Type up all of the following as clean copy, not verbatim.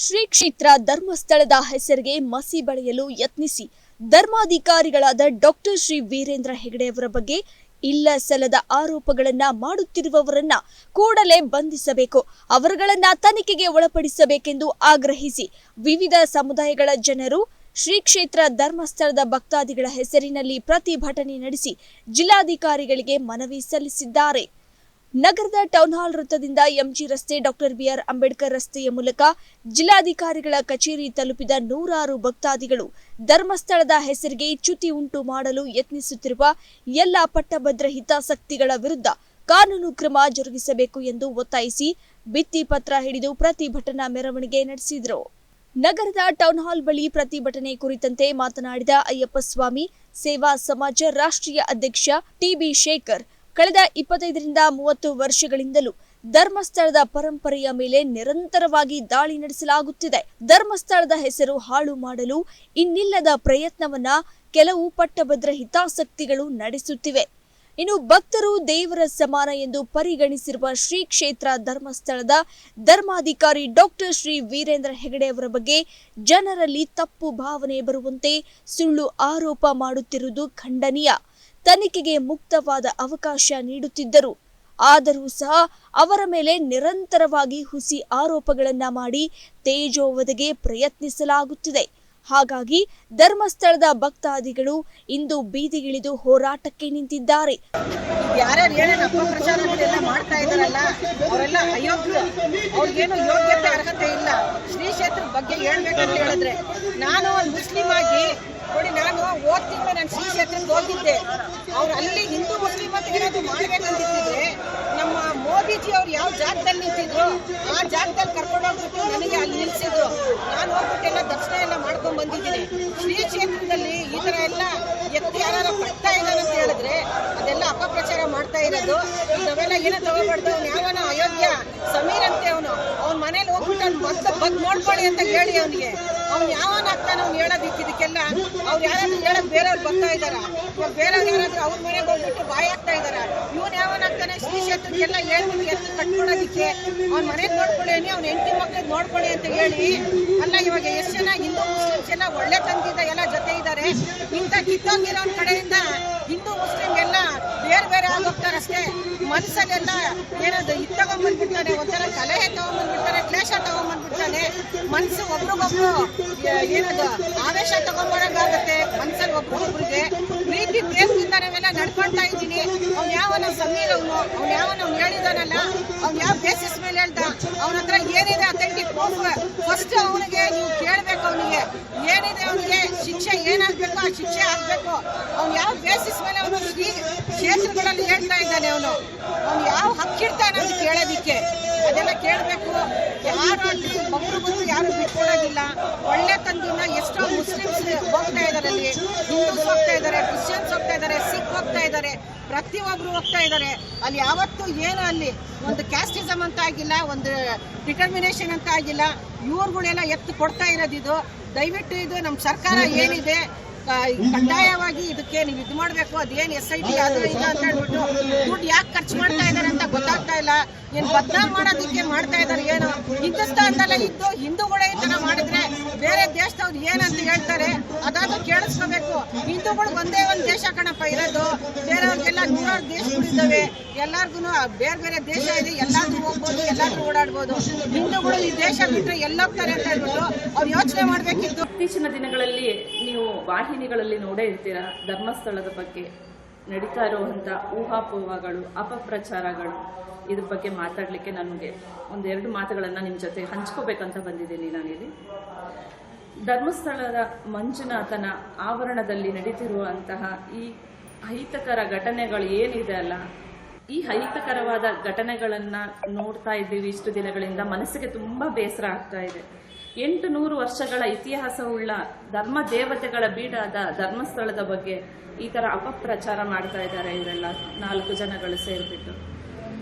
ಶ್ರೀ ಕ್ಷೇತ್ರ ಧರ್ಮಸ್ಥಳದ ಹೆಸರಿಗೆ ಮಸಿ ಬಳಿಯಲು ಯತ್ನಿಸಿ ಧರ್ಮಾಧಿಕಾರಿಗಳಾದ ಡಾಕ್ಟರ್ ಶ್ರೀ ವೀರೇಂದ್ರ ಹೆಗಡೆಯವರ ಬಗ್ಗೆ ಇಲ್ಲ ಸಲ್ಲದ ಆರೋಪಗಳನ್ನ ಮಾಡುತ್ತಿರುವವರನ್ನ ಕೂಡಲೇ ಬಂಧಿಸಬೇಕು, ಅವರುಗಳನ್ನ ತನಿಖೆಗೆ ಒಳಪಡಿಸಬೇಕೆಂದು ಆಗ್ರಹಿಸಿ ವಿವಿಧ ಸಮುದಾಯಗಳ ಜನರು ಶ್ರೀ ಕ್ಷೇತ್ರ ಧರ್ಮಸ್ಥಳದ ಭಕ್ತಾದಿಗಳ ಹೆಸರಿನಲ್ಲಿ ಪ್ರತಿಭಟನೆ ನಡೆಸಿ ಜಿಲ್ಲಾಧಿಕಾರಿಗಳಿಗೆ ಮನವಿ ಸಲ್ಲಿಸಿದ್ದಾರೆ. ನಗರದ ಟೌನ್ ಹಾಲ್ ವೃತ್ತದಿಂದ ಎಂಜಿ ರಸ್ತೆ, ಡಾಕ್ಟರ್ ಬಿಆರ್ ಅಂಬೇಡ್ಕರ್ ರಸ್ತೆಯ ಮೂಲಕ ಜಿಲ್ಲಾಧಿಕಾರಿಗಳ ಕಚೇರಿ ತಲುಪಿದ ನೂರಾರು ಭಕ್ತಾದಿಗಳು ಧರ್ಮಸ್ಥಳದ ಹೆಸರಿಗೆ ಚ್ಯುತಿ ಉಂಟು ಮಾಡಲು ಯತ್ನಿಸುತ್ತಿರುವ ಎಲ್ಲ ಪಟ್ಟಭದ್ರ ಹಿತಾಸಕ್ತಿಗಳ ವಿರುದ್ಧ ಕಾನೂನು ಕ್ರಮ ಜರುಗಿಸಬೇಕು ಎಂದು ಒತ್ತಾಯಿಸಿ ಭಿತ್ತಿ ಪತ್ರ ಹಿಡಿದು ಪ್ರತಿಭಟನಾ ಮೆರವಣಿಗೆ ನಡೆಸಿದರು. ನಗರದ ಟೌನ್ ಹಾಲ್ ಬಳಿ ಪ್ರತಿಭಟನೆ ಕುರಿತಂತೆ ಮಾತನಾಡಿದ ಅಯ್ಯಪ್ಪ ಸ್ವಾಮಿ ಸೇವಾ ಸಮಾಜ ರಾಷ್ಟ್ರೀಯ ಅಧ್ಯಕ್ಷ ಟಿಬಿ ಶೇಖರ್, ಕಳೆದ 25ರಿಂದ 30 ವರ್ಷಗಳಿಂದಲೂ ಧರ್ಮಸ್ಥಳದ ಪರಂಪರೆಯ ಮೇಲೆ ನಿರಂತರವಾಗಿ ದಾಳಿ ನಡೆಸಲಾಗುತ್ತಿದೆ. ಧರ್ಮಸ್ಥಳದ ಹೆಸರು ಹಾಳು ಮಾಡಲು ಇನ್ನಿಲ್ಲದ ಪ್ರಯತ್ನವನ್ನ ಕೆಲವು ಪಟ್ಟಭದ್ರ ಹಿತಾಸಕ್ತಿಗಳು ನಡೆಸುತ್ತಿವೆ. ಇನ್ನು ಭಕ್ತರು ದೇವರ ಸಮಾನ ಎಂದು ಪರಿಗಣಿಸಿರುವ ಶ್ರೀ ಕ್ಷೇತ್ರ ಧರ್ಮಸ್ಥಳದ ಧರ್ಮಾಧಿಕಾರಿ ಡಾಕ್ಟರ್ ಶ್ರೀ ವೀರೇಂದ್ರ ಹೆಗಡೆಯವರ ಬಗ್ಗೆ ಜನರಲ್ಲಿ ತಪ್ಪು ಭಾವನೆ ಬರುವಂತೆ ಸುಳ್ಳು ಆರೋಪ ಮಾಡುತ್ತಿರುವುದು ಖಂಡನೀಯ. ತನಿಖೆಗೆ ಮುಕ್ತವಾದ ಅವಕಾಶ ನೀಡುತ್ತಿದ್ದರು. ಆದರೂ ಸಹ ಅವರ ಮೇಲೆ ನಿರಂತರವಾಗಿ ಹುಸಿ ಆರೋಪಗಳನ್ನ ಮಾಡಿ ತೇಜೋವಧೆಗೆ ಪ್ರಯತ್ನಿಸಲಾಗುತ್ತಿದೆ. ಹಾಗಾಗಿ ಧರ್ಮಸ್ಥಳದ ಭಕ್ತಾದಿಗಳು ಇಂದು ಬೀದಿಗಿಳಿದು ಹೋರಾಟಕ್ಕೆ ನಿಂತಿದ್ದಾರೆ. ಯಾರ್ಯಾರು ಏನೇನು ಅಪಪ್ರಚಾರಗಳೆಲ್ಲ ಮಾಡ್ತಾ ಇದ್ದಾರಲ್ಲ ಅವರೆಲ್ಲ ಅಯೋಗ್ಯರು, ಅವ್ರಿಗೇನು ಯೋಗ್ಯತೆ ಅರ್ಹತೆ ಇಲ್ಲ. ಶ್ರೀ ಕ್ಷೇತ್ರದ ಬಗ್ಗೆ ಹೇಳ್ಬೇಕಂತ ಹೇಳಿದ್ರೆ ನಾನು ಒಂದು ಮುಸ್ಲಿಂ ಆಗಿ ನೋಡಿ, ನಾನು ಹೋದ ತಿಂಗಳು ನಾನು ಶ್ರೀ ಕ್ಷೇತ್ರಕ್ಕೆ ಹೋಗಿದ್ದೆ. ಅವ್ರು ಅಲ್ಲಿ ಹಿಂದೂ ಮುಸ್ಲಿಂ ಅಂತ ಏನಾದ್ರು ಮಾಡ್ಬೇಕಂತಿದ್ರೆ ನಮ್ಮ ಮೋದಿಜಿ ಅವ್ರು ಯಾವ ಜಾಗದಲ್ಲಿ ನಿಂತಿದ್ರು ಆ ಜಾಗದಲ್ಲಿ ಕರ್ಕೊಂಡೋಗ್ಬಿಟ್ಟು ನನಗೆ ಅಲ್ಲಿ ನಿಲ್ಸಿದ್ರು. ನಾನು ಹೋಗ್ಬಿಟ್ಟೆಲ್ಲ ದರ್ಶನ ಎಲ್ಲ ಮಾಡ್ಕೊಂಡ್ ಬಂದಿದ್ದೀನಿ. ಶ್ರೀ ಕ್ಷೇತ್ರದಲ್ಲಿ ಈ ತರ ಎಲ್ಲ ಎತ್ತಿ ಯಾರು ಬರ್ತಾ ಇದ್ದಾನೆ ಅಂತ ಹೇಳಿದ್ರೆ ಅದೆಲ್ಲ ಅಪಪ್ರಚಾರ ಮಾಡ್ತಾ ಇರೋದು. ನಾವೆಲ್ಲ ಏನೋ ತಗೋಬಾರ್ದು. ಅವ್ನು ಯಾವನ ಅಯೋಗ್ಯ ಸಮೀರ್ ಅಂತೆ, ಅವ್ನ ಮನೇಲಿ ಹೋಗ್ಬಿಟ್ಟು ಅವ್ನು ಮತ್ತೆ ಬಂದ್ ನೋಡ್ಕೊಳ್ಳಿ ಅಂತ ಹೇಳಿ ಅವನಿಗೆ ಅವ್ನು ಯಾವನ ಆಗ್ತಾನೆ ಅವ್ನು ಹೇಳೋದಿಕ್ಕೆ. ಇದಕ್ಕೆಲ್ಲ ಅವ್ರು ಯಾರಾದ್ರೂ ಹೇಳಕ್ ಬೇರೆಯವ್ರು ಬರ್ತಾ ಇದಾರ, ಬೇರೆಯವ್ರು ಯಾರಾದ್ರೂ ಅವ್ರ ಮನೆಗೆ ಹೋಗ್ಬಿಟ್ಟು ಬಾಯಿ ಆಗ್ತಾ ಇದಾರ. ಇವನ್ ಯಾವನ್ ಆಗ್ತಾನೆ ಶ್ರೀ ಕ್ಷೇತ್ರಕ್ಕೆಲ್ಲ ಹೇಳ್ಬಿಟ್ಟು ಎತ್ತು ಕಟ್ಕೊಡೋದಿಕ್ಕೆ ಅವ್ನ ಮನೆಗೆ ನೋಡ್ಕೊಳ್ಳಿ, ಅವ್ನ ಹೆಂಡತಿ ಮಕ್ಳಿಗೆ ನೋಡ್ಕೊಳ್ಳಿ ಅಂತ ಹೇಳಿ. ಅಲ್ಲ, ಇವಾಗ ಎಷ್ಟು ಜನ ಹಿಂದೂ ಮುಸ್ಲಿಮ್ಸ್ ಎಲ್ಲ ಒಳ್ಳೆ ತಂದಿದ್ದ ಎಲ್ಲ ಜೊತೆ ಇದ್ದಾರೆ. ಇಂಥ ಕಿತ್ತೋಗಿರೋ ಕಡೆಯಿಂದ ಹಿಂದೂ ಮುಸ್ಲಿಂ ಎಲ್ಲ ಬೇರೆ ಬೇರೆ ಆಗೋಗ್ತಾರಷ್ಟೇ. ಮನಸ್ಸಲ್ಲೆಲ್ಲ ಏನದು ಇದು ತಗೊಂಡ್ಬಂದ್ಬಿಡ್ತಾನೆ, ಒಂಥರ ಕಲಹೆ ತಗೊಂಡ್ಬಂದ್ಬಿಡ್ತಾನೆ, ಕ್ಲೇಶ ತಗೊಂಡ್ಬಂದ್ಬಿಡ್ತಾನೆ. ಮನ್ಸು ಒಬ್ರಿಗೊಬ್ರು ಏನದು ಆವೇಶ ತಗೊಂಡ್ಬರೋಕ್ಕಾಗತ್ತೆ. ಮನ್ಸಲ್ಲಿ ಒಬ್ರಿಗೊಬ್ರಿಗೆ ಪ್ರೀತಿ ಪ್ರೇಮದಿಂದ ನಾವೆಲ್ಲ ನಡ್ಕೊಳ್ತಾ ಇದ್ದೀನಿ. ಅವ್ನು ಯಾವನ ಸಮೀರ್, ಅವ್ನು ಯಾವನ ಹೇಳಿದಾನಲ್ಲ, ಅವ್ನು ಯಾವ ಬೇಸಿಸ್ ಮೇಲೆ ಹೇಳ್ದ, ಅವನ ಹತ್ರ ಏನಿದೆ ಅಥೆಂಟಿಕ್ ಪ್ರೂಫ್ ಫಸ್ಟ್ ಅವನಿಗೆ ನೀವು ಕೇಳಬೇಕು. ಅವನಿಗೆ ಏನಿದೆ, ಅವನಿಗೆ ಶಿಕ್ಷೆ ಏನಾಗಬೇಕು ಆ ಶಿಕ್ಷೆ ಆಗ್ಬೇಕು. ಅವ್ನು ಯಾವ ಬೇಸಿಸ್ ಮೇಲೆ ಅವನು ಶ್ರೀ ಕ್ಷೇತ್ರಗಳಲ್ಲಿ ಹೇಳ್ತಾ ಇದ್ದಾನೆ, ಅವನು ಯಾವ ಹಕ್ಕಿಡ್ತಾನೆ ಅಂತ ಕೇಳೋದಿಕ್ಕೆ ಅದೆಲ್ಲ ಕೇಳಬೇಕು. ಯಾರು ಒಬ್ರು ಬಂದು ಯಾರು ಬಿಟ್ಕೊಳೋದಿಲ್ಲ. ಒಳ್ಳೆ ತಂದಿನ ಎಷ್ಟೋ ಮುಸ್ಲಿಮ್ಸ್ ಹೋಗ್ತಾ ಇದಾರೆ, ಅಲ್ಲಿ ಹಿಂದೂಸ್ ಹೋಗ್ತಾ ಇದ್ದಾರೆ, ಕ್ರಿಶ್ಚಿಯನ್ಸ್ ಹೋಗ್ತಾ ಇದ್ದಾರೆ, ಸಿಖ್ ಹೋಗ್ತಾ ಇದ್ದಾರೆ, ಪ್ರತಿಯೊಬ್ರು ಹೋಗ್ತಾ ಇದ್ದಾರೆ. ಅಲ್ಲಿ ಯಾವತ್ತೂ ಏನು ಅಲ್ಲಿ ಒಂದು ಕ್ಯಾಸ್ಟಿಸಮ್ ಅಂತ ಆಗಿಲ್ಲ, ಒಂದು ಡಿಟರ್ಮಿನೇಷನ್ ಅಂತ ಆಗಿಲ್ಲ. ಇವ್ರುಗಳೆಲ್ಲ ಎತ್ತು ಕೊಡ್ತಾ ಇರೋದಿದು. ದಯವಿಟ್ಟು ಇದು ನಮ್ಮ ಸರ್ಕಾರ ಏನಿದೆ ಕಡ್ಡಾಯವಾಗಿ ಇದಕ್ಕೆ ನೀವು ಇದು ಮಾಡಬೇಕು. ಅದೇನು SIT ಅದು ಇಲ್ಲ ಅಂತ ಹೇಳ್ಬಿಟ್ಟು ದುಡ್ಡು ಯಾಕೆ ಖರ್ಚು ಮಾಡ್ತಾ ಇದ್ದಾರೆ ಅಂತ ಗೊತ್ತಾಗ್ತಾ ಇಲ್ಲ. ಏನು ಬದನಾಮ್ ಮಾಡೋದಕ್ಕೆ ಮಾಡ್ತಾ ಇದ್ದಾರೆ. ಏನು ಹಿಂದೂಸ್ತಾನದಲ್ಲೇ ಇದ್ದು ಹಿಂದೂಗಳೇ ಈ ತರ ಮಾಡಿದ್ರೆ ಬೇರೆ ದೇಶದವ್ರು ಏನಂತ ಹೇಳ್ತಾರೆ, ಅದಾದ್ರೂ ಕೇಳಿಸ್ಕೋಬೇಕು. ಹಿಂದೂಗಳು ಒಂದೇ ಒಂದು ದೇಶ ಕಣಪ್ಪ ಇರೋದು, ಬೇರೆಯವ್ರಿಗೆಲ್ಲ ನೂರಾರು ದೇಶಗಳಿದ್ದಾವೆ. ಎಲ್ಲಾರ್ಗು ಬೇರೆ ಬೇರೆ ದೇಶ ಇದೆ, ಎಲ್ಲಾದ್ರೂ ಹೋಗ್ಬೋದು, ಎಲ್ಲಾದ್ರೂ ಓಡಾಡ್ಬೋದು. ಹಿಂದೂಗಳು ಈ ದೇಶ ಬಿಟ್ಟರೆ ಎಲ್ಲೋಗ್ತಾರೆ ಅಂತ ಹೇಳ್ಬಿಟ್ಟು ಅವ್ರು ಯೋಚನೆ ಮಾಡಬೇಕಿತ್ತು. ಇತ್ತೀಚಿನ ದಿನಗಳಲ್ಲಿ ನೀವು ವಾಹಿನಿಗಳಲ್ಲಿ ನೋಡೇ ಇರ್ತೀರಾ, ಧರ್ಮಸ್ಥಳದ ಬಗ್ಗೆ ನಡೀತಾ ಇರುವಂಥ ಊಹಾಪೋಹಗಳು, ಅಪಪ್ರಚಾರಗಳು, ಇದ್ರ ಬಗ್ಗೆ ಮಾತಾಡಲಿಕ್ಕೆ ನನಗೆ ಒಂದೆರಡು ಮಾತುಗಳನ್ನು ನಿಮ್ಮ ಜೊತೆ ಹಂಚ್ಕೋಬೇಕಂತ ಬಂದಿದ್ದೀನಿ ನಾನಿಲ್ಲಿ. ಧರ್ಮಸ್ಥಳದ ಮಂಜುನಾಥನ ಆವರಣದಲ್ಲಿ ನಡೀತಿರುವಂತಹ ಈ ಅಹಿತಕರ ಘಟನೆಗಳು ಏನಿದೆ ಅಲ್ಲ, ಈ ಅಹಿತಕರವಾದ ಘಟನೆಗಳನ್ನು ನೋಡ್ತಾ ಇದ್ದೀವಿ ಇಷ್ಟು ದಿನಗಳಿಂದ. ಮನಸ್ಸಿಗೆ ತುಂಬ ಬೇಸರ ಆಗ್ತಾ ಇದೆ. 800 ವರ್ಷಗಳ ಇತಿಹಾಸವುಳ್ಳ ಧರ್ಮ ದೇವತೆಗಳ ಬೀಡಾದ ಧರ್ಮಸ್ಥಳದ ಬಗ್ಗೆ ಈ ಥರ ಅಪಪ್ರಚಾರ ಮಾಡ್ತಾ ಇದ್ದಾರೆ ಇವರೆಲ್ಲ 4 ಜನಗಳು ಸೇರಿಬಿಟ್ಟು.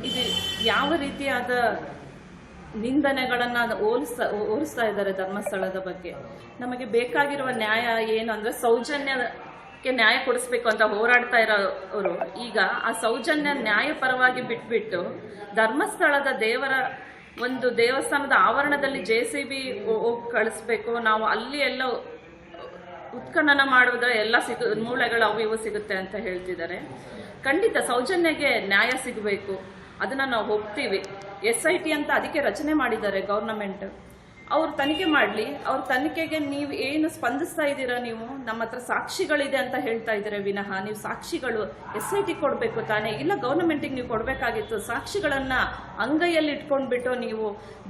ಇದು ಯಾವ ರೀತಿಯಾದ ನಿಂದನೆಗಳನ್ನು ಹೋಲಿಸ್ತಾ ಇದ್ದಾರೆ ಧರ್ಮಸ್ಥಳದ ಬಗ್ಗೆ. ನಮಗೆ ಬೇಕಾಗಿರುವ ನ್ಯಾಯ ಏನು ಅಂದರೆ ಸೌಜನ್ಯಕ್ಕೆ ನ್ಯಾಯ ಕೊಡಿಸ್ಬೇಕು ಅಂತ ಹೋರಾಡ್ತಾ ಇರೋರು ಈಗ ಆ ಸೌಜನ್ಯ ನ್ಯಾಯ ಪರವಾಗಿ ಬಿಟ್ಬಿಟ್ಟು ಧರ್ಮಸ್ಥಳದ ದೇವರ ಒಂದು ದೇವಸ್ಥಾನದ ಆವರಣದಲ್ಲಿ JCB ಕಳಿಸ್ಬೇಕು, ನಾವು ಅಲ್ಲಿ ಎಲ್ಲ ಉತ್ಖನನ ಮಾಡಿದ್ರೆ ಎಲ್ಲ ಮೂಳೆಗಳು ಅವು ಇವು ಸಿಗುತ್ತೆ ಅಂತ ಹೇಳ್ತಿದ್ದಾರೆ. ಖಂಡಿತ ಸೌಜನ್ಯಗೆ ನ್ಯಾಯ ಸಿಗಬೇಕು, ಅದನ್ನ ನಾವು ಒಪ್ತೀವಿ. SIT ಅಂತ ಅದಕ್ಕೆ ರಚನೆ ಮಾಡಿದ್ದಾರೆ ಗೌರ್ನಮೆಂಟ್. ಅವ್ರು ತನಿಖೆ ಮಾಡಲಿ. ಅವ್ರ ತನಿಖೆಗೆ ನೀವು ಏನು ಸ್ಪಂದಿಸ್ತಾ ಇದ್ದೀರಾ? ನೀವು ನಮ್ಮ ಹತ್ರ ಸಾಕ್ಷಿಗಳಿದೆ ಅಂತ ಹೇಳ್ತಾ ಇದ್ದೀರಾ ವಿನಃ ನೀವು ಸಾಕ್ಷಿಗಳು SIT ಕೊಡಬೇಕು ತಾನೇ, ಇಲ್ಲ ಗೌರ್ನಮೆಂಟಿಗೆ ನೀವು ಕೊಡಬೇಕಾಗಿತ್ತು. ಸಾಕ್ಷಿಗಳನ್ನ ಅಂಗೈಯಲ್ಲಿ ಇಟ್ಕೊಂಡ್ಬಿಟ್ಟು ನೀವು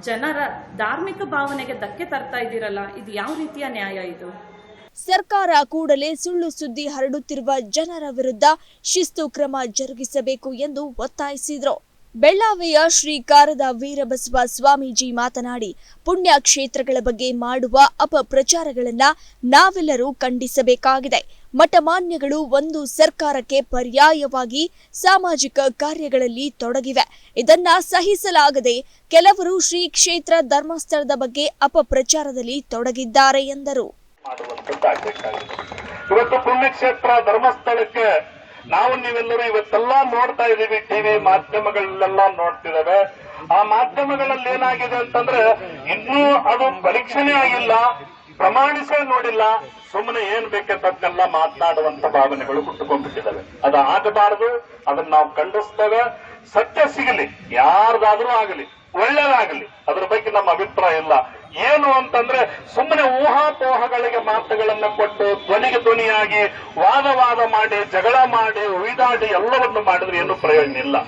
ಜನರ ಧಾರ್ಮಿಕ ಭಾವನೆಗೆ ಧಕ್ಕೆ ತರ್ತಾ ಇದ್ದೀರಲ್ಲ, ಇದು ಯಾವ ರೀತಿಯ ನ್ಯಾಯ ಇದು? ಸರ್ಕಾರ ಕೂಡಲೇ ಸುಳ್ಳು ಸುದ್ದಿ ಹರಡುತ್ತಿರುವ ಜನರ ವಿರುದ್ಧ ಶಿಸ್ತು ಕ್ರಮ ಜರುಗಿಸಬೇಕು ಎಂದು ಒತ್ತಾಯಿಸಿದರು. ಬೆಳ್ಳಾವಿಯ ಶ್ರೀ ಕಾರದ ವೀರಬಸವ ಸ್ವಾಮೀಜಿ ಮಾತನಾಡಿ, ಪುಣ್ಯ ಕ್ಷೇತ್ರಗಳ ಬಗ್ಗೆ ಮಾಡುವ ಅಪಪ್ರಚಾರಗಳನ್ನ ನಾವೆಲ್ಲರೂ ಖಂಡಿಸಬೇಕಾಗಿದೆ. ಮಠಮಾನ್ಯಗಳು ಒಂದು ಸರ್ಕಾರಕ್ಕೆ ಪರ್ಯಾಯವಾಗಿ ಸಾಮಾಜಿಕ ಕಾರ್ಯಗಳಲ್ಲಿ ತೊಡಗಿವೆ. ಇದನ್ನ ಸಹಿಸಲಾಗದೆ ಕೆಲವರು ಶ್ರೀ ಕ್ಷೇತ್ರ ಧರ್ಮಸ್ಥಳದ ಬಗ್ಗೆ ಅಪಪ್ರಚಾರದಲ್ಲಿ ತೊಡಗಿದ್ದಾರೆ ಎಂದರು. ಇವತ್ತು ಪುಣ್ಯಕ್ಷೇತ್ರ ಧರ್ಮಸ್ಥಳಕ್ಕೆ ನಾವು ನೀವೆಲ್ಲರೂ ಇವತ್ತೆಲ್ಲ ನೋಡ್ತಾ ಇದೀವಿ, ಟಿವಿ ಮಾಧ್ಯಮಗಳಲ್ಲೆಲ್ಲ ನೋಡ್ತಿದ್ದೇವೆ. ಆ ಮಾಧ್ಯಮಗಳಲ್ಲಿ ಏನಾಗಿದೆ ಅಂತಂದ್ರೆ ಇನ್ನೂ ಅದು ಪರೀಕ್ಷಣೆ ಆಗಿಲ್ಲ, ಪ್ರಮಾಣಿಸೇ ನೋಡಿಲ್ಲ, ಸುಮ್ಮನೆ ಏನ್ ಬೇಕಂತಲ್ಲ ಮಾತನಾಡುವಂತ ಭಾವನೆಗಳು ಹುಟ್ಟುಕೊಂಡ್ಬಿಟ್ಟಿದ್ದಾವೆ. ಅದು ಆಗಬಾರದು, ಅದನ್ನ ನಾವು ಖಂಡಿಸ್ತೇವೆ. ಸತ್ಯ ಸಿಗಲಿ, ಯಾರ್ದಾದ್ರೂ ಆಗಲಿ, ಒಳ್ಳೇದಾಗಲಿ, ಅದ್ರ ಬಗ್ಗೆ ನಮ್ಮ ಅಭಿಪ್ರಾಯ ಇಲ್ಲ. ಏನು ಅಂತಂದ್ರೆ ಸುಮ್ಮನೆ ಊಹಾಪೋಹಗಳಿಗೆ ಮಾತುಗಳನ್ನ ಕೊಟ್ಟು ಧ್ವನಿಗೆ ಧ್ವನಿಯಾಗಿ ವಾದ ಮಾಡಿ ಜಗಳ ಮಾಡಿ ಉಳಿದಾಡಿ ಎಲ್ಲವನ್ನು ಮಾಡಿದ್ರೆ ಏನು ಪ್ರಯೋಜನ ಇಲ್ಲ.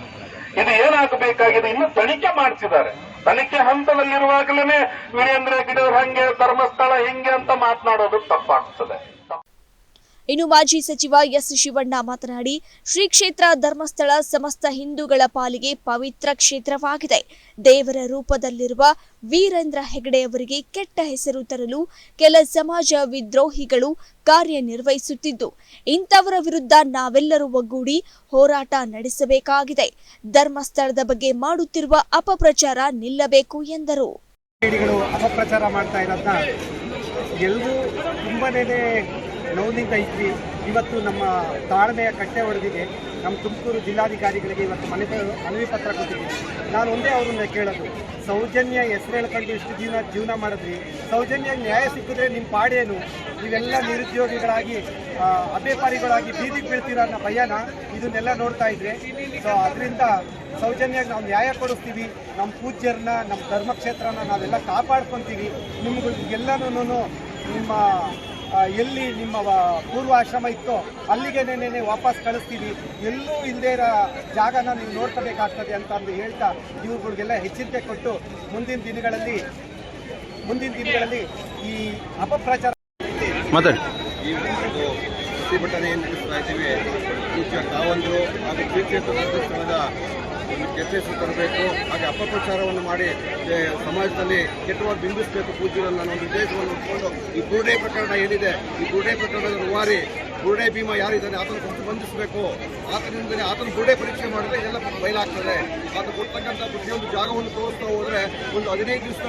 ಇದು ಏನಾಗಬೇಕಾಗಿದೆ, ಇನ್ನು ತನಿಖೆ ಮಾಡ್ತಿದ್ದಾರೆ. ತನಿಖೆ ಹಂತದಲ್ಲಿರುವಾಗಲೇ ವೀರೇಂದ್ರ ಹೆಗ್ಗಡೆ ಹಂಗೆ ಧರ್ಮಸ್ಥಳ ಹಿಂಗೆ ಅಂತ ಮಾತನಾಡೋದು ತಪ್ಪಾಗ್ತದೆ. ಇನ್ನು ಮಾಜಿ ಸಚಿವ ಎಸ್ ಶಿವಣ್ಣ ಮಾತನಾಡಿ, ಶ್ರೀ ಕ್ಷೇತ್ರ ಧರ್ಮಸ್ಥಳ ಸಮಸ್ತ ಹಿಂದೂಗಳ ಪಾಲಿಗೆ ಪವಿತ್ರ ಕ್ಷೇತ್ರವಾಗಿದೆ. ದೇವರ ರೂಪದಲ್ಲಿರುವ ವೀರೇಂದ್ರ ಹೆಗ್ಗಡೆ ಅವರಿಗೆ ಕೆಟ್ಟ ಹೆಸರು ತರಲು ಕೆಲ ಸಮಾಜ ವಿದ್ರೋಹಿಗಳು ಕಾರ್ಯನಿರ್ವಹಿಸುತ್ತಿದ್ದು, ಇಂಥವರ ವಿರುದ್ಧ ನಾವೆಲ್ಲರೂ ಒಗ್ಗೂಡಿ ಹೋರಾಟ ನಡೆಸಬೇಕಾಗಿದೆ. ಧರ್ಮಸ್ಥಳದ ಬಗ್ಗೆ ಮಾಡುತ್ತಿರುವ ಅಪಪ್ರಚಾರ ನಿಲ್ಲಬೇಕು ಎಂದರು. ಅಪಪ್ರಚಾರ ಮಾಡ್ತಾ ಇರೋದನ್ನ ಎಲ್ಲರೂ ತುಂಬಾನೇ ನೋವಿನಿಂದ ಇದ್ವಿ. ಇವತ್ತು ನಮ್ಮ ತಾಳ್ಮೆಯ ಕಟ್ಟೆ ಹೊಡೆದಿದೆ. ನಮ್ಮ ತುಮಕೂರು ಜಿಲ್ಲಾಧಿಕಾರಿಗಳಿಗೆ ಇವತ್ತು ಮನವಿ ಪತ್ರ ಕೊಟ್ಟಿದ್ದೀನಿ. ನಾನು ಒಂದೇ ಅವ್ರನ್ನ ಕೇಳೋದು, ಸೌಜನ್ಯ ಹೆಸರು ಹೇಳ್ಕೊಂಡು ಇಷ್ಟು ಜೀವನ ಮಾಡಿದ್ವಿ, ಸೌಜನ್ಯ ನ್ಯಾಯ ಸಿಕ್ಕಿದ್ರೆ ನಿಮ್ಮ ಪಾಡೇನು? ನೀವೆಲ್ಲ ನಿರುದ್ಯೋಗಿಗಳಾಗಿ ಅಭ್ಯಪಾರಿಗಳಾಗಿ ಬೀದಿಗೆ ಬೀಳ್ತೀರ ಅನ್ನೋ ಭಯನ ಇದನ್ನೆಲ್ಲ ನೋಡ್ತಾ ಇದ್ರೆ. ಸೊ ಅದರಿಂದ ಸೌಜನ್ಯಾಗ ನಾವು ನ್ಯಾಯ ಕೊಡಿಸ್ತೀವಿ. ನಮ್ಮ ಪೂಜ್ಯರನ್ನ, ನಮ್ಮ ಧರ್ಮಕ್ಷೇತ್ರನ ನಾವೆಲ್ಲ ಕಾಪಾಡ್ಕೊತೀವಿ. ನಿಮಗೆಲ್ಲನೂ ನಿಮ್ಮ ಎಲ್ಲಿ ನಿಮ್ಮ ಪೂರ್ವಾಶ್ರಮ ಇತ್ತೋ ಅಲ್ಲಿಗೆ ವಾಪಸ್ ಕಳಿಸ್ತೀವಿ. ಎಲ್ಲೂ ಇಲ್ಲದೇ ಇರೋ ಜಾಗನ ನೀವು ನೋಡ್ಕೋಬೇಕಾಗ್ತದೆ ಅಂತ ಅಂದು ಹೇಳ್ತಾ ಇವ್ರುಗಳಿಗೆಲ್ಲ ಎಚ್ಚರಿಕೆ ಕೊಟ್ಟು ಮುಂದಿನ ದಿನಗಳಲ್ಲಿ ಈ ಅಪಪ್ರಚಾರ ಈ ಒಂದು ಪ್ರತಿಭಟನೆಯನ್ನು ನಡೆಸ್ತಾ ಇದ್ದೀವಿ. ಪೂಜ್ಯ ಕಾವಂದರು ಹಾಗೂ ಶ್ರೀಕ್ಷೇತ್ರದ ಒಂದು ಕೆಟ್ಟ ಹೆಸರು ತರಬೇಕು, ಹಾಗೆ ಅಪಪ್ರಚಾರವನ್ನು ಮಾಡಿ ಸಮಾಜದಲ್ಲಿ ಕೆಟ್ಟವಾಗಿ ಬಿಂಬಿಸಬೇಕು ಪೂಜ್ಯರನ್ನು ಅನ್ನೋ ಒಂದು ಉದ್ದೇಶವನ್ನು ಇಟ್ಕೊಂಡು ಈ ಬುರುಡೆ ಪ್ರಕರಣ ಏನಿದೆ, ಈ ಬುರುಡೆ ಪ್ರಕರಣದ ರೂವಾರಿ ಬುರುಡೆ ಭೀಮ ಯಾರಿದ್ದಾನೆ ಆತನ ಫಸ್ಟ್ ಬಂಧಿಸಬೇಕು. ಆತನಿಂದಲೇ ಆತನ ಬುರುಡೆ ಪರೀಕ್ಷೆ ಮಾಡಿದ್ರೆ ಇದೆಲ್ಲ ಬಯಲಾಗ್ತದೆ. ಆತ ಕೊಡ್ತಕ್ಕಂಥ ಪ್ರತಿಯೊಂದು ಜಾಗವನ್ನು ತೋರಿಸ್ತಾ ಹೋದರೆ ಒಂದು 15 ದಿವಸ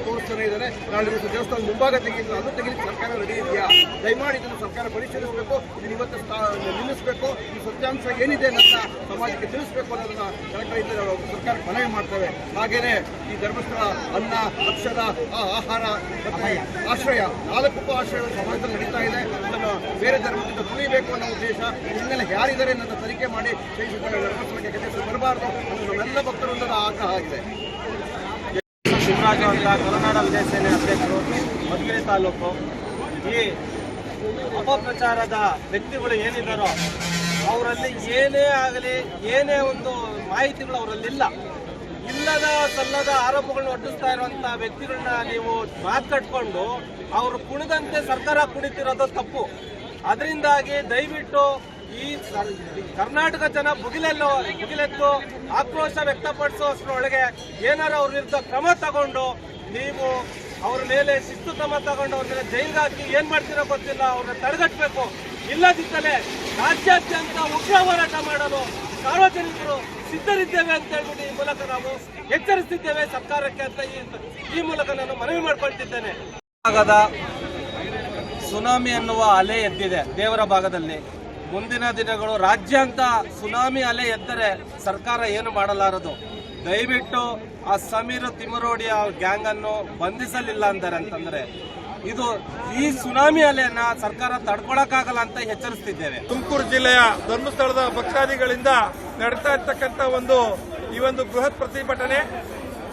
ತೋರಿಸ್ತಾನೆ ಇದ್ದಾರೆ. ನಾಳೆ ದಿವಸ ದೇವಸ್ಥಾನ ಮುಂಭಾಗ ತೆಗೆದು ಅದು ತೆಗೆದು ಸರ್ಕಾರ ರೆಡಿ ಇದೆಯಾ? ದಯಮಾಡಿ ಇದನ್ನು ಸರ್ಕಾರ ಪರಿಶೀಲಿಸಬೇಕು. ಇದನ್ನು ಇವತ್ತು ನಿಲ್ಲಿಸಬೇಕು. ಈ ಸತ್ಯಾಂಶ ಏನಿದೆ ಅಂತ ಸಮಾಜಕ್ಕೆ ತಿಳಿಸಬೇಕು ಅನ್ನೋದನ್ನ ಕಳಕಳಿಯಿಂದ ಸರ್ಕಾರಕ್ಕೆ ಮನವಿ ಮಾಡ್ತೇವೆ. ಹಾಗೇನೆ ಈ ಧರ್ಮಸ್ಥಳ ಅನ್ನ, ಅಕ್ಷರ, ಆಹಾರ, ಆಶ್ರಯ 4 ಆಶ್ರಯಗಳು ಸಮಾಜದಲ್ಲಿ ನಡೀತಾ ಇದೆ. ಅದನ್ನು ಬೇರೆ ಧರ್ಮದಿಂದ ತುಳಿಬೇಕು ಅನ್ನೋ ಉದ್ದೇಶ. ಇದನ್ನೆಲ್ಲ ಯಾರಿದ್ದಾರೆ ಅನ್ನೋದು ತನಿಖೆ ಮಾಡಿ ಧರ್ಮಸ್ಥಳಕ್ಕೆ ಕೆಟ್ಟ ಬರಬಾರದು ಅನ್ನೋ ನಮ್ಮೆಲ್ಲ ಭಕ್ತರೊಂದರ ಆಗ್ರಹ ಆಗಿದೆ. ಶಿವರಾಜು ಅಂತ ಕರುನಾಡ ವಿಜಯ ಸೇನೆ ಅಧ್ಯಕ್ಷರು, ಮಧುಗಿರಿ ತಾಲೂಕು. ಈ ಅಪಪ್ರಚಾರದ ವ್ಯಕ್ತಿಗಳು ಏನಿದ್ದಾರೋ ಅವರಲ್ಲಿ ಏನೇ ಆಗಲಿ, ಏನೇ ಒಂದು ಮಾಹಿತಿಗಳು ಅವರಲ್ಲಿಲ್ಲ. ಇಲ್ಲದ ಸಲ್ಲದ ಆರೋಪಗಳನ್ನ ಒಡ್ಡಿಸ್ತಾ ಇರುವಂತ ವ್ಯಕ್ತಿಗಳನ್ನ ನೀವು ಮಾತುಕಟ್ಕೊಂಡು ಅವರು ಕುಣಿದಂತೆ ಸರ್ಕಾರ ಕುಣಿತಿರೋದು ತಪ್ಪು. ಅದರಿಂದಾಗಿ ದಯವಿಟ್ಟು ಈ ಕರ್ನಾಟಕ ಜನ ಭುಗಿಲೆತ್ತು ಆಕ್ರೋಶ ವ್ಯಕ್ತಪಡಿಸುವಷ್ಟರೊಳಗೆ ಏನಾರು ಅವ್ರ ವಿರುದ್ಧ ಕ್ರಮ ತಗೊಂಡು ನೀವು ಅವ್ರ ಮೇಲೆ ಶಿಸ್ತು ಕ್ರಮ ತಗೊಂಡು ಅವ್ರ ಮೇಲೆ ಜೈಲ್ಗೆ ಹಾಕಿ ಏನ್ ಮಾಡ್ತೀರೋ ಗೊತ್ತಿಲ್ಲ, ಅವ್ರನ್ನ ತಡೆಗಟ್ಟಬೇಕು. ಇಲ್ಲದಿದ್ದರೆ ರಾಜ್ಯಾದ್ಯಂತ ಉಗ್ರ ಹೋರಾಟ ಮಾಡಲು ಸಾರ್ವಜನಿಕರು ಸಿದ್ಧರಿದ್ದೇವೆ ಅಂತ ಹೇಳ್ಬಿಟ್ಟು ಈ ಮೂಲಕ ನಾವು ಎಚ್ಚರಿಸುತ್ತಿದ್ದೇವೆ ಸರ್ಕಾರಕ್ಕೆ ಅಂತ ಈ ಮೂಲಕ ನಾನು ಮನವಿ ಮಾಡ್ಕೊಳ್ತಿದ್ದೇನೆ. ಸುನಾಮಿ ಅನ್ನುವ ಅಲೆ ಎದ್ದಿದೆ ದೇವರ ಭಾಗದಲ್ಲಿ. ಮುಂದಿನ ದಿನಗಳು ರಾಜ್ಯಾಂತ ಸುನಾಮಿ ಅಲೆ ಎದ್ದರೆ ಸರ್ಕಾರ ಏನು ಮಾಡಲಾರದು. ದಯವಿಟ್ಟು ಆ ಸಮೀರ್ ತಿಮರೋಡಿ ಆ ಗ್ಯಾಂಗ್ ಅನ್ನು ಬಂಧಿಸಲಿಲ್ಲ ಅಂತಂದ್ರೆ ಇದು ಈ ಸುನಾಮಿ ಅಲೆಯನ್ನ ಸರ್ಕಾರ ತಡ್ಕೊಳಕ್ಕಾಗಲ್ಲ ಅಂತ ಎಚ್ಚರಿಸ್ತಿದ್ದೇವೆ. ತುಮಕೂರು ಜಿಲ್ಲೆಯ ಧರ್ಮಸ್ಥಳದ ಭಕ್ತಾದಿಗಳಿಂದ ನಡೆಸ್ತಾ ಇರ್ತಕ್ಕಂಥ ಈ ಒಂದು ಬೃಹತ್ ಪ್ರತಿಭಟನೆ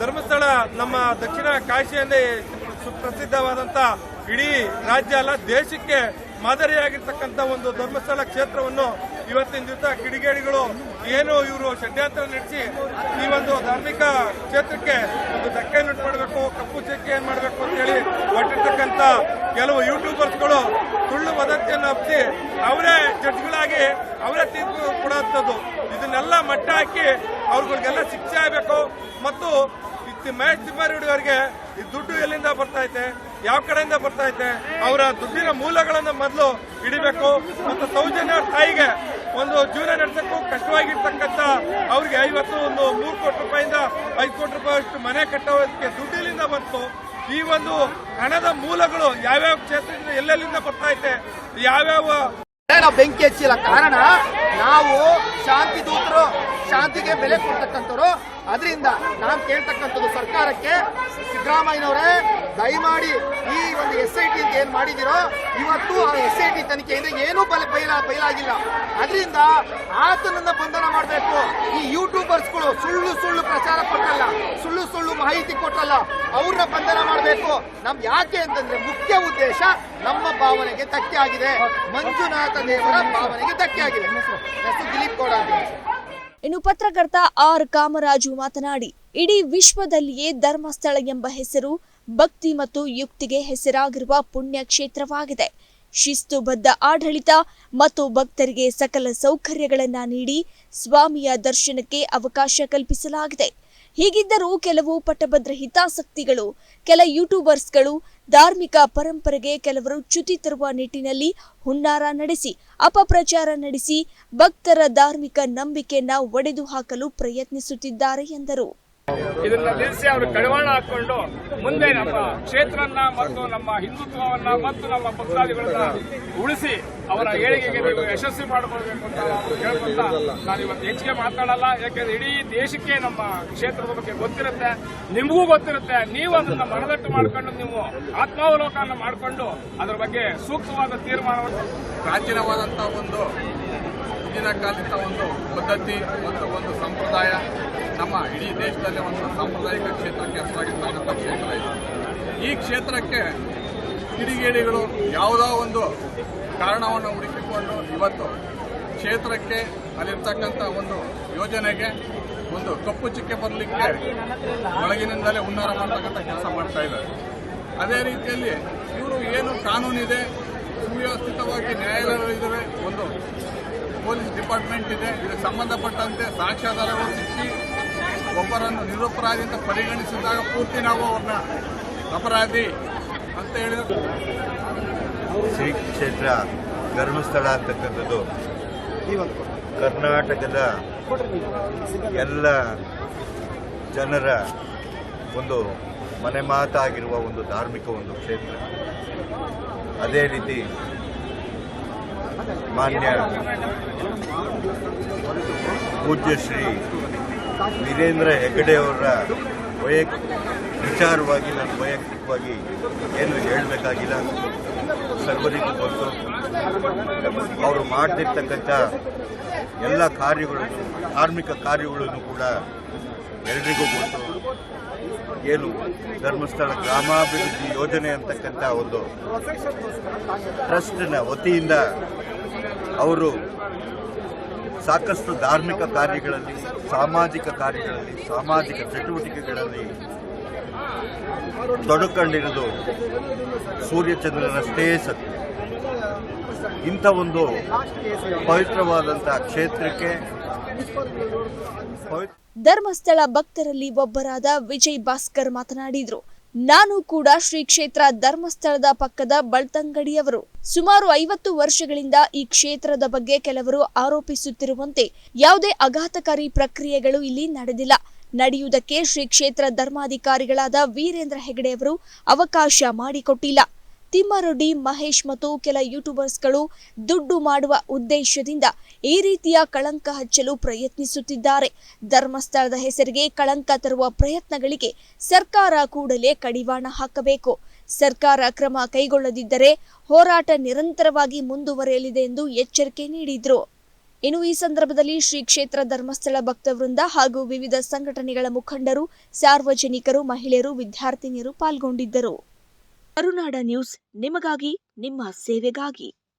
ಧರ್ಮಸ್ಥಳ ನಮ್ಮ ದಕ್ಷಿಣ ಕಾಶಿಯಲ್ಲೇ ಸುಪ್ರಸಿದ್ಧವಾದಂಥ ಇಡೀ ರಾಜ್ಯ ಅಲ್ಲ ದೇಶಕ್ಕೆ ಮಾದರಿಯಾಗಿರ್ತಕ್ಕಂಥ ಒಂದು ಧರ್ಮಸ್ಥಳ ಕ್ಷೇತ್ರವನ್ನು ಇವತ್ತಿನ ದಿವಸ ಕಿಡಿಗೇಡಿಗಳು ಏನು ಇವರು ಷಡ್ಯಂತ್ರ ನಡೆಸಿ ಈ ಒಂದು ಧಾರ್ಮಿಕ ಕ್ಷೇತ್ರಕ್ಕೆ ಒಂದು ಧಕ್ಕೆಯನ್ನು ಮಾಡಬೇಕು, ಕಪ್ಪು ಚಕ್ಕೆ ಏನ್ ಮಾಡಬೇಕು ಅಂತ ಹೇಳಿ ಹೊರಟಿರ್ತಕ್ಕಂಥ ಕೆಲವು ಯೂಟ್ಯೂಬರ್ಸ್ಗಳು ಸುಳ್ಳು ವದಂತಿಯನ್ನು ಹಬ್ಬಿಸಿ ಅವರೇ ಜಡ್ಜ್ಗಳಾಗಿ ಅವರೇ ತೀರ್ಪು ಕೊಡುವಂಥದ್ದು. ಇದನ್ನೆಲ್ಲ ಮಟ್ಟ ಹಾಕಿ ಅವ್ರಿಗೆಲ್ಲ ಶಿಕ್ಷೆ ಆಗಬೇಕು. ಮತ್ತು ಮಹೇಶ್ ತಿಮ್ಮಾರೆಡ್ಡಿ ಅವರಿಗೆ ಈ ದುಡ್ಡು ಎಲ್ಲಿಂದ ಬರ್ತಾ ಐತೆ, ಯಾವ ಕಡೆಯಿಂದ ಬರ್ತಾ ಐತೆ, ಅವರ ದುಡ್ಡಿನ ಮೂಲಗಳನ್ನು ಮೊದಲು ಹಿಡಿಬೇಕು. ಮತ್ತು ಸೌಜನ್ಯ ತಾಯಿಗೆ ಒಂದು ಜೀವನ ನಡೆಸಕ್ಕೂ ಕಷ್ಟವಾಗಿರ್ತಕ್ಕಂಥ ಅವ್ರಿಗೆ ಇವತ್ತು ಒಂದು 3 ಕೋಟಿ ರೂಪಾಯಿಂದ 5 ಕೋಟಿ ರೂಪಾಯಿ ಅಷ್ಟು ಮನೆ ಕಟ್ಟೋದಕ್ಕೆ ದುಡ್ಡಿನಿಂದ ಬಂತು. ಈ ಒಂದು ಹಣದ ಮೂಲಗಳು ಯಾವ್ಯಾವ ಕ್ಷೇತ್ರದಿಂದ ಎಲ್ಲೆಲ್ಲಿಂದ ಬರ್ತಾ ಐತೆ, ಯಾವ್ಯಾವ ನಾವು ಬೆಂಕಿ ಹಚ್ಚಿಲ್ಲ. ಕಾರಣ ನಾವು ಶಾಂತಿ ದೂತರು, ಶಾಂತಿಗೆ ಬೆಲೆ ಕೊಡ್ತಕ್ಕಂಥವ್ರು. ಅದರಿಂದ ನಾವು ಕೇಳ್ತಕ್ಕಂಥದ್ದು ಸರ್ಕಾರಕ್ಕೆ, ಸಿದ್ದರಾಮಯ್ಯನವರೇ ದಯಮಾಡಿ ಈ ಒಂದು SIT ಅಂತ ಏನ್ ಮಾಡಿದಿರೋ ಇವತ್ತು ಆ SIT ತನಿಖೆಯಿಂದ ಏನೂ ಬಯಲಾಗಿಲ್ಲ. ಅದರಿಂದ ಆತನನ್ನ ಬಂಧನ ಮಾಡಬೇಕು. ಈ ಯೂಟ್ಯೂಬರ್ಸ್ಗಳು ಸುಳ್ಳು ಪ್ರಚಾರ ಕೊಟ್ಟಲ್ಲ, ಸುಳ್ಳು ಮಾಹಿತಿ ಕೊಟ್ಟಲ್ಲ, ಅವ್ರನ್ನ ಬಂಧನ ಮಾಡಬೇಕು. ನಮ್ಗೆ ಯಾಕೆ ಅಂತಂದ್ರೆ ಮುಖ್ಯ ಉದ್ದೇಶ ನಮ್ಮ ಭಾವನೆಗೆ ಧಕ್ಕೆ ಆಗಿದೆ, ಮಂಜುನಾಥ ದೇವರ ಭಾವನೆಗೆ ಧಕ್ಕೆ ಆಗಿದೆ. ದಿಲೀಪ್ ಗೌಡ ಅಂತ. ಇನ್ನು ಪತ್ರಕರ್ತ ಆರ್ ಕಾಮರಾಜು ಮಾತನಾಡಿ, ಇಡೀ ವಿಶ್ವದಲ್ಲಿಯೇ ಧರ್ಮಸ್ಥಳ ಎಂಬ ಹೆಸರು ಭಕ್ತಿ ಮತ್ತು ಯುಕ್ತಿಗೆ ಹೆಸರಾಗಿರುವ ಪುಣ್ಯ ಕ್ಷೇತ್ರವಾಗಿದೆ. ಶಿಸ್ತುಬದ್ಧ ಆಡಳಿತ ಮತ್ತು ಭಕ್ತರಿಗೆ ಸಕಲ ಸೌಕರ್ಯಗಳನ್ನು ನೀಡಿ ಸ್ವಾಮಿಯ ದರ್ಶನಕ್ಕೆ ಅವಕಾಶ ಕಲ್ಪಿಸಲಾಗಿದೆ. ಹೀಗಿದ್ದರೂ ಕೆಲವು ಪಟ್ಟಭದ್ರ ಹಿತಾಸಕ್ತಿಗಳು, ಕೆಲ ಯೂಟ್ಯೂಬರ್ಸ್ಗಳು ಧಾರ್ಮಿಕ ಪರಂಪರೆಗೆ ಕೆಲವರು ಚ್ಯುತಿ ತರುವ ನಿಟ್ಟಿನಲ್ಲಿ ಹುನ್ನಾರ ನಡೆಸಿ ಅಪಪ್ರಚಾರ ನಡೆಸಿ ಭಕ್ತರ ಧಾರ್ಮಿಕ ನಂಬಿಕೆಯನ್ನ ಒಡೆದು ಹಾಕಲು ಪ್ರಯತ್ನಿಸುತ್ತಿದ್ದಾರೆ ಎಂದರು. ಇದನ್ನ ನಿಲ್ಲಿಸಿ ಅವರು ಕಡಿವಾಣ ಹಾಕೊಂಡು ಮುಂದೆ ನಮ್ಮ ಕ್ಷೇತ್ರನ್ನ ಮತ್ತು ನಮ್ಮ ಹಿಂದುತ್ವವನ್ನ ಮತ್ತು ನಮ್ಮ ಭಕ್ತಾದಿಗಳನ್ನ ಉಳಿಸಿ ಅವರ ಏಳಿಗೆಗೆ ಯಶಸ್ವಿ ಮಾಡಬೇಕು ಅಂತ ಕೇಳ್ಕೊಂತ ನಾನು ಇವತ್ತು ಹೆಚ್ಚಿಗೆ ಮಾತಾಡಲ್ಲ. ಯಾಕೆಂದ್ರೆ ಇಡೀ ದೇಶಕ್ಕೆ ನಮ್ಮ ಕ್ಷೇತ್ರದ ಬಗ್ಗೆ ಗೊತ್ತಿರುತ್ತೆ, ನಿಮಗೂ ಗೊತ್ತಿರುತ್ತೆ. ನೀವು ಅದನ್ನ ಮನದಟ್ಟು ಮಾಡಿಕೊಂಡು ನೀವು ಆತ್ಮಾವಲೋಕನ ಮಾಡಿಕೊಂಡು ಅದರ ಬಗ್ಗೆ ಸೂಕ್ತವಾದ ತೀರ್ಮಾನವನ್ನು ಪ್ರಾಚೀನವಾದಂತಹ ಒಂದು ಹಿಂದಿನ ಕಾಲದ ಒಂದು ಪದ್ಧತಿ ಮತ್ತು ಒಂದು ಸಂಪ್ರದಾಯ ನಮ್ಮ ಇಡೀ ದೇಶದಲ್ಲೇ ಒಂದು ಸಾಂಪ್ರದಾಯಿಕ ಕ್ಷೇತ್ರಕ್ಕೆ ಹೆಸರಾಗಿರ್ತಕ್ಕಂಥ ಕ್ಷೇತ್ರ ಇದೆ. ಈ ಕ್ಷೇತ್ರಕ್ಕೆ ಕಿಡಿಗೇಡಿಗಳು ಯಾವುದೋ ಒಂದು ಕಾರಣವನ್ನು ಹುಡುಕಿಕೊಂಡು ಇವತ್ತು ಕ್ಷೇತ್ರಕ್ಕೆ ಅಲ್ಲಿರ್ತಕ್ಕಂಥ ಒಂದು ಯೋಜನೆಗೆ ಒಂದು ಕಪ್ಪು ಚಿಕ್ಕೆ ಬರಲಿಕ್ಕೆ ಒಳಗಿನಿಂದಲೇ ಹುನ್ನಾರ ಮಾಡ್ತಕ್ಕಂಥ ಕೆಲಸ ಮಾಡ್ತಾ ಇದ್ದಾರೆ. ಅದೇ ರೀತಿಯಲ್ಲಿ ಇವರು ಏನು ಕಾನೂನಿದೆ, ಸುವ್ಯವಸ್ಥಿತವಾಗಿ ನ್ಯಾಯಾಲಯಗಳಿದ್ದಾವೆ, ಒಂದು ಪೊಲೀಸ್ ಡಿಪಾರ್ಟ್ಮೆಂಟ್ ಇದೆ, ಇದಕ್ಕೆ ಸಂಬಂಧಪಟ್ಟಂತೆ ಸಾಕ್ಷ್ಯಾಧಾರಗಳು ಸಿಕ್ಕಿ ಒಬ್ಬರನ್ನು ನಿರಪರಾಧಿ ಅಂತ ಪರಿಗಣಿಸಿದಾಗ ಪೂರ್ತಿ ನಾವು ಅವ್ರನ್ನ ಅಪರಾಧಿ ಅಂತ ಹೇಳಿದ್ರು. ಶ್ರೀ ಕ್ಷೇತ್ರ ಧರ್ಮಸ್ಥಳ ಅಂತಕ್ಕಂಥದ್ದು ಕರ್ನಾಟಕದ ಎಲ್ಲ ಜನರ ಒಂದು ಮನೆ ಮಾತಾಗಿರುವ ಒಂದು ಧಾರ್ಮಿಕ ಒಂದು ಕ್ಷೇತ್ರ. ಅದೇ ರೀತಿ ಮಾನ್ಯ ಪೂಜ್ಯ ಶ್ರೀ ವೀರೇಂದ್ರ ಹೆಗ್ಗಡೆ ಅವರ ವಿಚಾರವಾಗಿ ನಾನು ವೈಯಕ್ತಿಕವಾಗಿ ಏನು ಹೇಳಬೇಕಾಗಿಲ್ಲ, ಸರ್ವರಿಗೂ ಗೊತ್ತು. ಅವರು ಮಾಡ್ತಿರ್ತಕ್ಕಂಥ ಎಲ್ಲ ಕಾರ್ಯಗಳನ್ನು, ಧಾರ್ಮಿಕ ಕಾರ್ಯಗಳನ್ನು ಕೂಡ ಎಲ್ರಿಗೂ ಗೊತ್ತು. ಏನು ಧರ್ಮಸ್ಥಳ ಗ್ರಾಮಾಭಿವೃದ್ಧಿ ಯೋಜನೆ ಅಂತಕ್ಕಂಥ ಒಂದು ಟ್ರಸ್ಟ್ನ ವತಿಯಿಂದ ಅವರು ಸಾಕಷ್ಟು ಧಾರ್ಮಿಕ ಕಾರ್ಯಗಳಲ್ಲಿ, ಸಾಮಾಜಿಕ ಕಾರ್ಯಗಳಲ್ಲಿ, ಸಾಮಾಜಿಕ ಚಟುವಟಿಕೆಗಳಲ್ಲಿ ತೊಡಕೊಂಡಿರೋದು ಸೂರ್ಯಚಂದ್ರನಷ್ಟೇ ಸತ್ಯ. ಇಂಥ ಒಂದು ಪವಿತ್ರವಾದಂತಹ ಕ್ಷೇತ್ರಕ್ಕೆ ಧರ್ಮಸ್ಥಳ ಭಕ್ತರಲ್ಲಿ ಒಬ್ಬರಾದ ವಿಜಯ್ ಭಾಸ್ಕರ್ ಮಾತನಾಡಿದ್ರು. ನಾನು ಕೂಡ ಶ್ರೀ ಕ್ಷೇತ್ರ ಧರ್ಮಸ್ಥಳದ ಪಕ್ಕದ ಬಳ್ತಂಗಡಿಯವರು. ಸುಮಾರು 50 ವರ್ಷಗಳಿಂದ ಈ ಕ್ಷೇತ್ರದ ಬಗ್ಗೆ ಕೆಲವರು ಆರೋಪಿಸುತ್ತಿರುವಂತೆ ಯಾವುದೇ ಆಘಾತಕಾರಿ ಪ್ರಕ್ರಿಯೆಗಳು ಇಲ್ಲಿ ನಡೆದಿಲ್ಲ. ನಡೆಯುವುದಕ್ಕೆ ಶ್ರೀ ಕ್ಷೇತ್ರ ಧರ್ಮಾಧಿಕಾರಿಗಳಾದ ವೀರೇಂದ್ರ ಹೆಗ್ಗಡೆಯವರು ಅವಕಾಶ ಮಾಡಿಕೊಟ್ಟಿಲ್ಲ. ತಿಮ್ಮಾರೆಡ್ಡಿ, ಮಹೇಶ್ ಮತ್ತು ಕೆಲ ಯೂಟ್ಯೂಬರ್ಸ್ಗಳು ದುಡ್ಡು ಮಾಡುವ ಉದ್ದೇಶದಿಂದ ಈ ರೀತಿಯ ಕಳಂಕ ಹಚ್ಚಲು ಪ್ರಯತ್ನಿಸುತ್ತಿದ್ದಾರೆ. ಧರ್ಮಸ್ಥಳದ ಹೆಸರಿಗೆ ಕಳಂಕ ತರುವ ಪ್ರಯತ್ನಗಳಿಗೆ ಸರ್ಕಾರ ಕೂಡಲೇ ಕಡಿವಾಣ ಹಾಕಬೇಕು. ಸರ್ಕಾರ ಕ್ರಮ ಕೈಗೊಳ್ಳದಿದ್ದರೆ ಹೋರಾಟ ನಿರಂತರವಾಗಿ ಮುಂದುವರಿಯಲಿದೆ ಎಂದು ಎಚ್ಚರಿಕೆ ನೀಡಿದರು. ಇನ್ನು ಈ ಸಂದರ್ಭದಲ್ಲಿ ಶ್ರೀ ಕ್ಷೇತ್ರ ಧರ್ಮಸ್ಥಳ ಭಕ್ತವೃಂದ ಹಾಗೂ ವಿವಿಧ ಸಂಘಟನೆಗಳ ಮುಖಂಡರು, ಸಾರ್ವಜನಿಕರು, ಮಹಿಳೆಯರು, ವಿದ್ಯಾರ್ಥಿನಿಯರು ಪಾಲ್ಗೊಂಡಿದ್ದರು. ಕರುನಾಡ ನ್ಯೂಸ್, ನಿಮಗಾಗಿ, ನಿಮ್ಮ ಸೇವೆಗಾಗಿ.